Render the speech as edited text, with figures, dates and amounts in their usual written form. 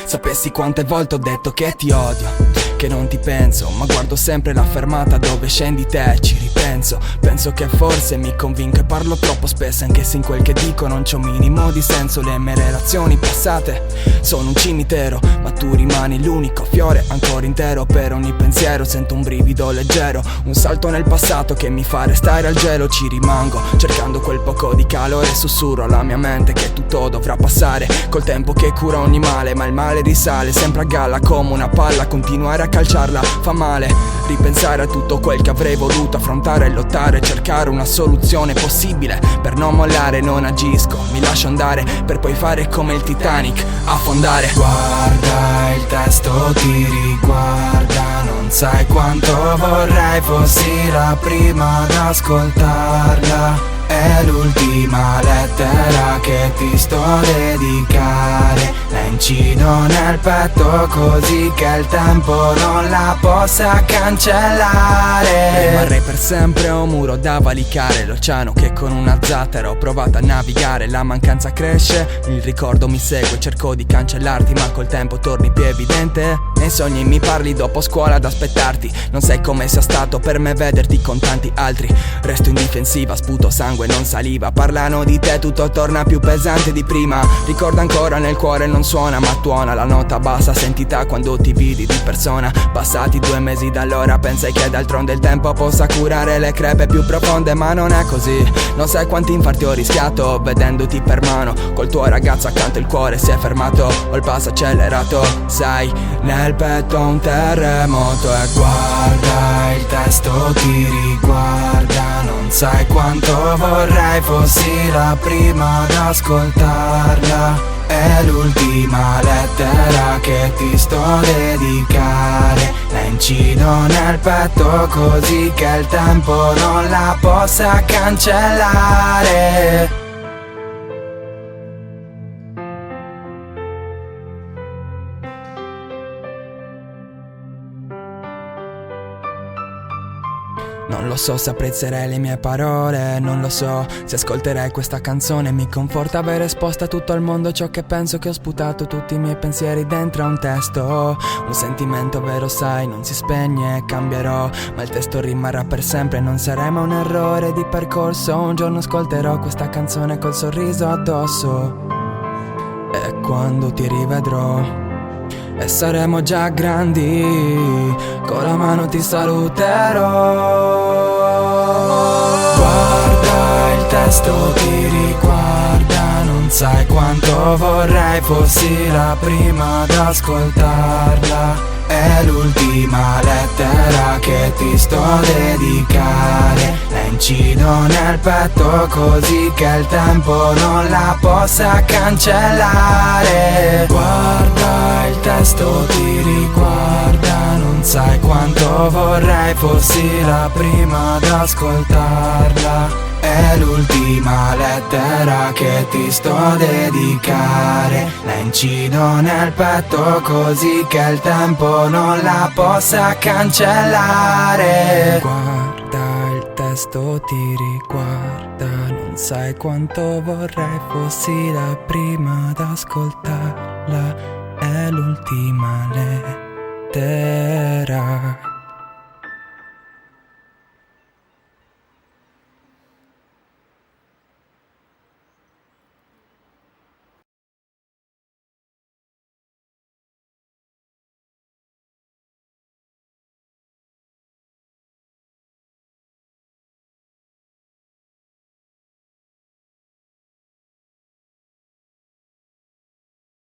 Sapessi quante volte ho detto che ti odio, che non ti penso, ma guardo sempre la fermata dove scendi te, ci ripenso. Penso che forse mi convinco e parlo troppo spesso, anche se in quel che dico non c'è un minimo di senso. Le mie relazioni passate sono un cimitero, ma tu rimani l'unico fiore ancora intero. Per ogni pensiero sento un brivido leggero, un salto nel passato che mi fa restare al gelo. Ci rimango cercando quel poco di calore, sussurro alla mia mente che tutto dovrà passare col tempo che cura ogni male, ma il male risale sempre a galla come una palla. Continuare a calciarla fa male, ripensare a tutto quel che avrei voluto affrontare e lottare, cercare una soluzione possibile per non mollare. Non agisco, mi lascio andare per poi fare come il Titanic, affondare. Guarda il testo, ti riguarda, non sai quanto vorrei fossi la prima ad ascoltarla. È l'ultima lettera che ti sto a dedicare, la incido nel petto così che il tempo non la possa cancellare. Rimarrei per sempre un muro da valicare, l'oceano che con una zattera ho provato a navigare. La mancanza cresce, il ricordo mi segue, cerco di cancellarti ma col tempo torni più evidente. Nei sogni mi parli dopo scuola ad aspettarti, non sai come sia stato per me vederti con tanti altri. Resto in difensiva, sputo sangue, non saliva. Parlano di te, tutto torna più pesante di prima. Ricordo ancora nel cuore non suona ma tuona la nota bassa sentita quando ti vidi di persona. Passati 2 mesi da allora pensai che d'altronde il tempo possa curare le crepe più profonde, ma non è così. Non sai quanti infarti ho rischiato vedendoti per mano col tuo ragazzo accanto, il cuore si è fermato, ho il passo accelerato. Sai, nel petto un terremoto e guarda il testo, ti riguarda, non sai quanto vorrei fossi la prima ad ascoltarla. È l'ultima lettera che ti sto a dedicare, la incido nel petto così che il tempo non la possa cancellare. Non lo so se apprezzerei le mie parole, non lo so se ascolterei questa canzone. Mi conforta aver esposto a tutto il mondo ciò che penso, che ho sputato tutti i miei pensieri dentro a un testo. Un sentimento vero sai, non si spegne, cambierò, ma il testo rimarrà per sempre. Non sarà mai un errore di percorso, un giorno ascolterò questa canzone col sorriso addosso. E quando ti rivedrò e saremo già grandi, con la mano ti saluterò. Guarda il testo, ti riguarda, non sai quanto vorrei fossi la prima ad ascoltarla. È l'ultima lettera che ti sto a dedicare, la incido nel petto così che il tempo non la possa cancellare. Guarda il testo, ti riguarda, non sai quanto vorrei fossi la prima ad ascoltarla. È l'ultima lettera che ti sto a dedicare, la incido nel petto così che il tempo non la possa cancellare. Guarda il testo, ti riguarda, non sai quanto vorrei fossi la prima ad ascoltarla. È l'ultima lettera.